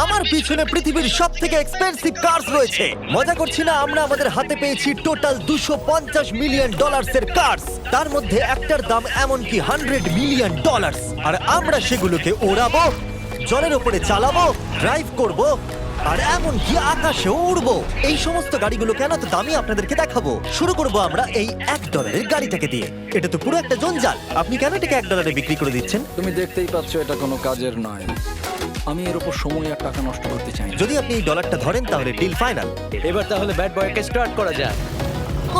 আমার পিছনে পৃথিবীর সব থেকে এক্সপেন্সিভ কার্স রয়েছে। মজা করছি না, আমরা আমাদের হাতে পেয়েছি টোটাল $250 মিলিয়ন এর কার্স। তার মধ্যে একটার দাম এমনকি $100 মিলিয়ন। আর আমরা সেগুলোকে ওড়াবো, জলের উপরে চালাবো, ড্রাইভ করব, আর এমনকি আকাশেও উড়বো। এই সমস্ত গাড়িগুলো কেন তো দামি আপনাদেরকে দেখাবো। শুরু করব আমরা এই $1 গাড়িটাকে দিয়ে। এটা তো পুরো একটা জঞ্জাল। আপনি কেন এটাকে $1 বিক্রি করে দিচ্ছেন? তুমি দেখতেই পাচ্ছ এটা কোনো কাজের নয়। আমি এর উপর সময় আর টাকা নষ্ট করতে চাই না। যদি আপনি এই ডলারটা ধরেন তাহলে ডিল ফাইনাল। এবার তাহলে ব্যাড বয়কে স্টার্ট করা যাক।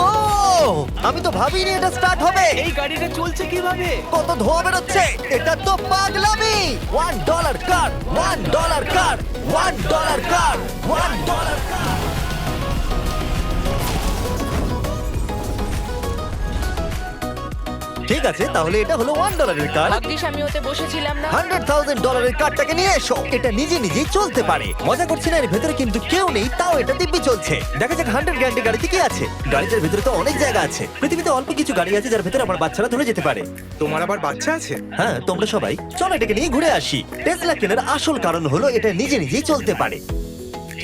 ও, আমি তো ভাবিনি এটা স্টার্ট হবে। এই গাড়িটা চলছে কিভাবে? কত ধোঁয়া বেরোচ্ছে, এটা তো পাগলামি। $1 কার, $1 কার, $1 কার, $1 কার। ঠিক আছে, তাহলে এটা হলো $1 কার। ভাগ্যিস আমি ওতে বসেছিলাম না। $100,000 কারটাকে নিয়ে এসো। এটা নিজে নিজেই চলতে পারে। মজা করছি না, এর ভেতরে কিন্তু কেউ নেই, তাও এটা দিব্যি চলছে। দেখা যাক 100 গ্র্যান্ডের গাড়িতে কি আছে। গাড়িটার ভেতরে তো অনেক জায়গা আছে। পৃথিবীতে অল্প কিছু গাড়ি আছে যার ভেতরে আমার বাচ্চারা ধরে যেতে পারে। তোমার আবার বাচ্চা আছে? হ্যাঁ, তোমরা সবাই চলো এটাকে নিয়ে ঘুরে আসি। টেসলা কেনার আসল কারণ হলো এটা নিজে নিজেই চলতে পারে।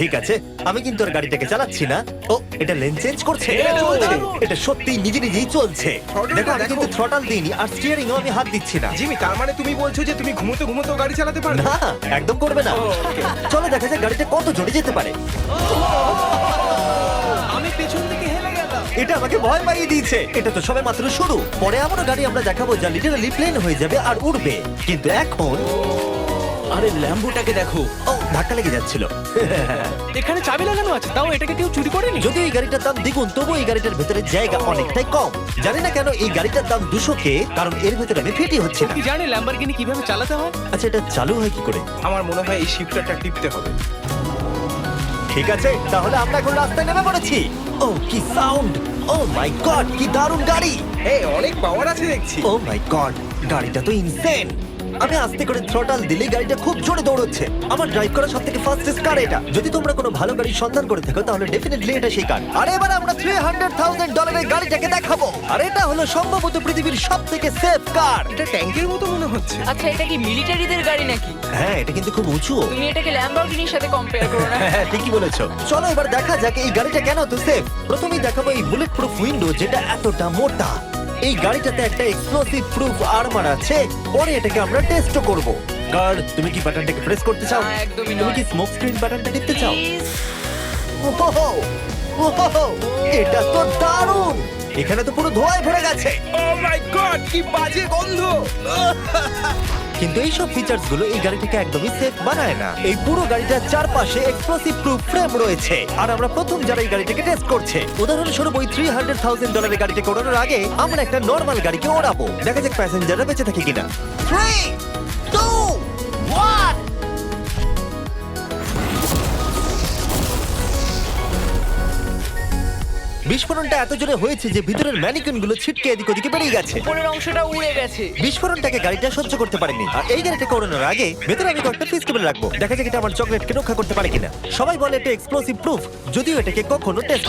ঠিক আছে, আমি কিন্তু আর গাড়িটাকে চালাচ্ছি না। ও, এটা লেন চেঞ্জ করছে। এটা চলছে। এটা সত্যি নিজে নিজেই চলছে। Throttle-টা দেখো, আমি দেখো। কিন্তু থ্রটাল দিইনি আর স্টিয়ারিংও আমি হাত দিচ্ছি না। জিমি, তার মানে তুমি বলছো যে তুমি ঘুমোতে ঘুমোতে গাড়ি চালাতে পারো? না, একদম করবে না। চলো দেখা যাক গাড়িটা কত জোরে যেতে পারে। আমি পেছন থেকে হেলে গেলাম। এটা আমাকে ভয় পাইয়ে দিয়েছে। এটা তো সবে মাত্র শুরু। পরে এমন গাড়ি আমরা দেখাবো যা লিটারালি প্লেন হয়ে যাবে আর উড়বে। কিন্তু এখন আরে ল্যাম্বোটাকে দেখো, ও, ধাক্কা লেগে যাচ্ছিল। এখানে চাবি লাগানো আছে, তাও এটাকে কেউ চুরি করেনি। যদিও এই গাড়িটার দাম দ্বিগুণ, তবু এই গাড়িটার ভেতরে জায়গা অনেকটাই কম। জানি না কেন এই গাড়িটার দাম 200K, কারণ এর ভেতরে আমি ফিটি হচ্ছে না। কি জানে ল্যাম্বরগিনি কিভাবে চালাতে হয়? আচ্ছা, এটা চালু হয় কি করে? আমার মনে হয় এই শিফটারটা টিপতে হবে। ঠিক আছে, তাহলে আমরা এখন রাস্তায় নেমে পড়েছি। ও, কি সাউন্ড! ও মাই গড, কি দারুণ গাড়ি! এই অনেক পাওয়ার আছে দেখছি। ও মাই গড, গাড়িটা তো ইনসেন। আমি আস্তে করে থ্রটাল দিলে গাড়িটা খুব জোরে দৌড়চ্ছে। আমার ড্রাইভ করা সবথেকে ফাস্টেস্ট কার এটা। যদি তোমরা কোনো ভালো গাড়ির সন্ধান করে থাকো তাহলে ডেফিনেটলি এটা সেই কার। আর এবার আমরা $300,000 গাড়িটাকে দেখাবো। আর এটা হলো সম্ভবত পৃথিবীর সবথেকে সেফ কার। এটা ট্যাঙ্কের মতো মনে হচ্ছে। আচ্ছা, এটা কি মিলিটারিদের গাড়ি নাকি? হ্যাঁ, এটা কিন্তু খুব উঁচু। তুমি এটাকে ল্যাম্বরগিনির সাথে কম্পেয়ার করো না। হ্যাঁ, ঠিকই বলেছো। চলো এবার দেখা যাক এই গাড়িটা কেন তো সেফ। প্রথমেই দেখাবো এই বুলেট প্রুফ উইন্ডো, যেটা এতটা মোটা। এই গাড়িটাতে একটা এক্সপ্লোসিভ প্রুফ আর্মার আছে। পরে এটাকে আমরা টেস্ট করব। গার্ড, তুমি কি বাটনটাকে প্রেস করতে চাও? না, একদমই তুমি নয়। কি স্মোক স্ক্রিন বাটনটা টিপতে চাও? Please? ওহো, ওহো, এটা তো দারুণ। এখানে তো পুরো ধোঁয়ায় ভরে গেছে। ও মাই গড, কি বাজে গন্ধ! কিন্তু এই সব ফিচার্স গুলো এই গাড়িটাকে একদমই সেফ বানায় না। এই পুরো গাড়িটার চারপাশে এক্সপ্লোসিভ প্রুফ ফ্রেম রয়েছে। আর আমরা প্রথম যারা এই গাড়িটাকে টেস্ট করছে, উদাহরণস্বরূপ ওই $300,000 গাড়িটাকে ওড়ানোর আগে আমরা একটা নর্মাল গাড়িকে ওড়াবো। দেখা যাক প্যাসেঞ্জাররা বেঁচে থাকে কিনা। 3, 2, 1। বিস্ফোরণটা এত জোরে হয়েছে যে ভিতরের ম্যানিকুইন গুলো ছিটকে এদিক ওদিকে বেরিয়ে গেছে। উপরের অংশটা উড়ে গেছে। বিস্ফোরণটাকে গাড়িটা সহ্য করতে পারেনি। আর এই গাড়িটাকে ওড়ানোর আগে ভেতরে আমি কয়েকটা ফেস্টিভ্যাল রাখবো। দেখা যাক এটা আমার চকলেটকে রক্ষা করতে পারে কিনা। সবাই বলে এটা এক্সপ্লোসিভ প্রুফ, যদিও এটাকে কখনো টেস্ট।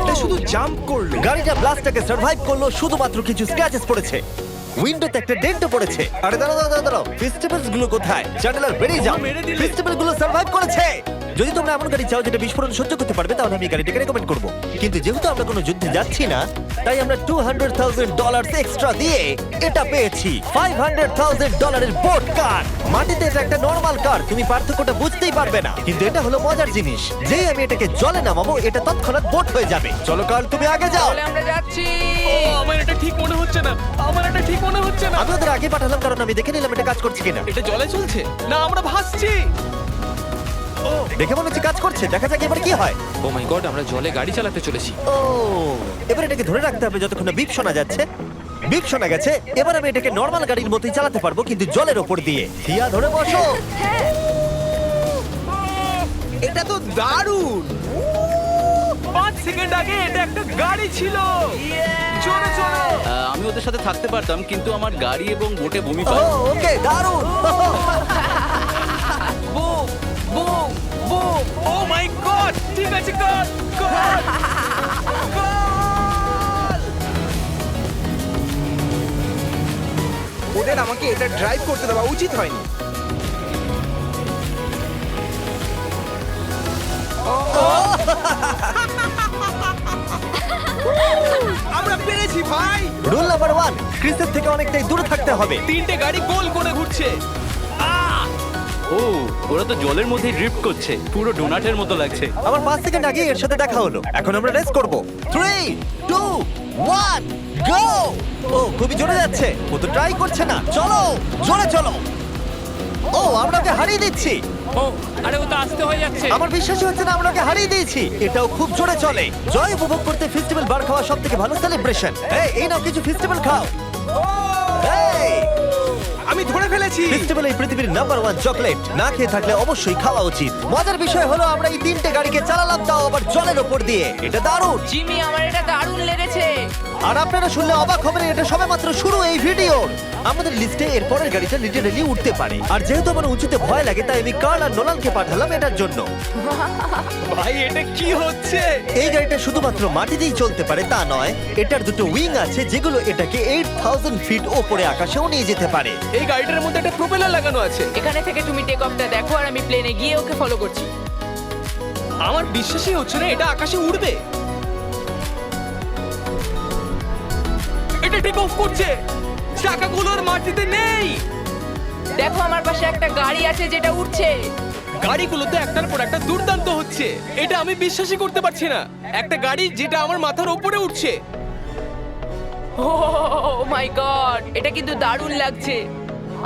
এটা শুধু জাম্প করলো। গাড়িটা ব্লাস্টটাকে সার্ভাইভ করলো, শুধুমাত্র কিছু স্ক্র্যাচেস পড়েছে। উইন্ডোতে একটা ডেন্টও পড়েছে। আরে দাঁড়াও দাঁড়াও দাঁড়াও, ফেস্টিভ্যালস গুলো কোথায়? চ্যান্ডেলার বেরিয়ে যাও। মেরে দিলে। ফেস্টিভ্যাল গুলো সার্ভাইভ করেছে। যদি তোমরা এমন গাড়ি চাও যেটা বিস্ফোরণ সহ্য করতে পারবে, তাহলে আমি এই গাড়িটাকে রেকমেন্ড করব। কিন্তু যেহেতু আমরা কোনো যুদ্ধে যাচ্ছি না, তাই আমরা $200,000 এক্সট্রা দিয়ে এটা পেয়েছি। $500,000 এর বোট কার। মাটিতে এটা একটা নর্মাল কার, তুমি পার্থক্যটা বুঝতেই পারবে না। কিন্তু এটা হলো মজার জিনিস, যেই আমি এটাকে জলে নামাবো এটা তৎক্ষণাৎ বোট হয়ে যাবে। চলো কার, তুমি আগে যাও। তাহলে আমরা যাচ্ছি। ও, আমার এটা ঠিক মনে হচ্ছে না, আমার এটা ঠিক মনে হচ্ছে না। আমি ওদের আগে পাঠালাম কারণ আমি দেখে নিলাম এটা কাজ করছে কিনা। এটা জলে চলছে না, আমরা ভাসছি। দেখে মনে হচ্ছে কাজ করছে। দেখা যাক এবার কি হয়। ও মাই গড, আমরা জলে গাড়ি চালাতে চলেছি। ও, এবার এটাকে ধরে রাখতে হবে যতক্ষণ না বিপ শোনা যাচ্ছে। বিপ শোনা গেছে। এবার আমি এটাকে নর্মাল গাড়ির মতোই চালাতে পারবো, কিন্তু জলের ওপর দিয়ে। থিয়া, ধরে বসো। এটা তো দারুণ। 5 সেকেন্ড আগে এটা একটা গাড়ি ছিল। জোরে চলো। আমি ওদের সাথে থাকতে পারতাম, কিন্তু আমার গাড়ি এবং বোটে বমি ও, পায়। ওকে, দারুণ। Boom boom boom. Oh my god, ঠিক আছে কর। আমাকে এটা ড্রাইভ করতে দেওয়া উচিত হয়নি। আমরা পেরেছি ভাই। রুল নাম্বার 1, ক্রিসের থেকে অনেকটাই দূরে থাকতে হবে। তিনটে গাড়ি গোল করে ঘুরছে। ও ওরা তো জলের মধ্যে ড্রিফট করছে, পুরো ডোনাটের মতো লাগছে। আমার 5 সেকেন্ড আগে এর সাথে দেখা হলো। এখন আমরা রেস করব। 3, 2, 1, গো! ও খুবই জোরে যাচ্ছে। ও তো ট্রাই করছে না। চলো, জোরে চলো। ও আমরা ওকে হারিয়ে দিচ্ছি। ও আরে ও তো আসতে হয়ে যাচ্ছে। আমার বিশ্বাসই হচ্ছে না আমরা ওকে হারিয়ে দিয়েছি। এটাও খুব জোরে চলে। জয় উপভোগ করতে ফেস্টিভ্যাল বার খাওয়া সবথেকে ভালো সেলিব্রেশন। এই নাও কিছু ফেস্টিভ্যাল খাও। এই আমি ধরে ফেলেছি। ফেস্টিভ্যাল এই পৃথিবীর নাম্বার 1 চকলেট। না খেয়ে থাকলে অবশ্যই খাওয়া উচিত। মজার বিষয় হলো আমরা এই তিনটে গাড়িকে চালালাম, তাও আবার জলের ওপর দিয়ে। এটা দারুণ। জিমি আমার এটা দারুণ লেগেছে। আর আপনারা শুনলে অবাক হবেন, এটা সবেমাত্র শুরু এই ভিডিওর। আমাদের লিস্টে এর পরের গাড়িটা লিটারেলি উঠতে পারে। আর যেহেতু আমার উঁচুতে ভয় লাগে, তাই আমি কার্ল আর নোলানকে পাঠালাম এটার জন্য। ভাই এটা কি হচ্ছে? এই গাড়িটা শুধুমাত্র মাটিতেই চলতে পারে তা নয়, এটার দুটো উইং আছে যেগুলো এটাকে 8000 ফিট ওপরে আকাশেও নিয়ে যেতে পারে। এই গাড়িটার মধ্যে একটা প্রপেলার লাগানো আছে। এখানে থেকে তুমি টেক অফটা দেখো আর আমি প্লেনে গিয়ে ওকে ফলো করছি। আমার বিশ্বাসই হচ্ছে না এটা আকাশে উড়বে। এটা টেক অফ করছে। চাকাগুলোর মাটিতে নেই। দেখো আমার পাশে একটা গাড়ি আছে যেটা উঠছে। গাড়িগুলোতে একটার পর একটা দুর্দান্ত হচ্ছে। এটা আমি বিশ্বাসই করতে পারছি না। একটা গাড়ি যেটা আমার মাথার উপরে উঠছে। ও মাই গড, এটা কিন্তু দারুণ লাগছে।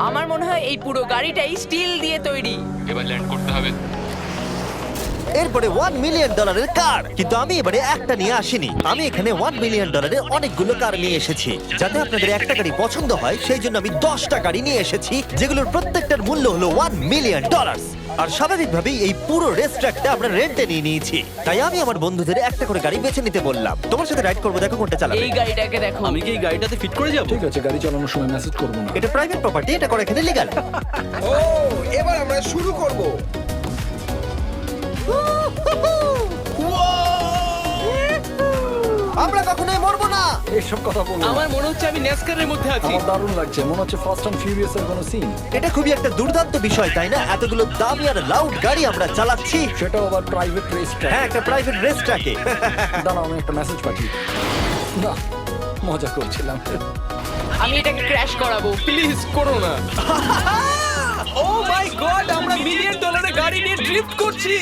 আমার মনে হয় এই পুরো গাড়িটাই স্টিল দিয়ে তৈরি। এবার ল্যান্ড করতে হবে। এরপরে $1 মিলিয়ন কার। কিন্তু আমি এবারে একটা নিয়ে আসিনি। আমি এখানে $1 মিলিয়ন অনেকগুলো কার নিয়ে এসেছি। যাতে আপনাদের একটা গাড়ি পছন্দ হয় সেই জন্য আমি 10টা গাড়ি নিয়ে এসেছি, যেগুলোর প্রত্যেকটার মূল্য হলো $1 মিলিয়ন। আর স্বাভাবিকভাবেই এই পুরো রেস ট্র্যাকটা আমরা রেন্টে নিয়ে নিয়েছি। তাই আমি আমার বন্ধুদের একটা করে গাড়ি বেছে নিতে বললাম। তোমার সাথে রাইড করবো, দেখো কোনটা চালাবে। এই গাড়িটাকে দেখো। আমি কি এই গাড়িটাতে ফিট করে যাব? ঠিক আছে, গাড়ি চালানোর সময় মেসেজ করবো না। এটা প্রাইভেট প্রপার্টি, এটা করা এখানে লিগ্যাল। ও এবার আমরা শুরু করব। আমরা কখনোই মরবো না। এইসব কথা বলবো না। আমার মনে হচ্ছে আমি ন্যাসকারের মধ্যে আছি। আমার দারুণ লাগছে, মনে হচ্ছে ফার্স্ট অ্যান্ড ফিউরিয়াস এর কোনো সিন। এটা খুবই একটা দুর্দান্ত বিষয়, তাই না? এতগুলো দামি আর লাউড গাড়ি আমরা চালাচ্ছি। সেটাও আবার প্রাইভেট রেস হ্যাঁ, একটা প্রাইভেট রেস ট্র্যাকে। দাঁড়াও, আমি একটা মেসেজ পাঠিয়ে দিই। না, মজা করছিলাম। আমি এটাকে ক্র্যাশ করাবো। প্লিজ করো না। ও মাই গড, আমরা $1 মিলিয়ন গাড়ি নিয়ে ড্রিফট করছি।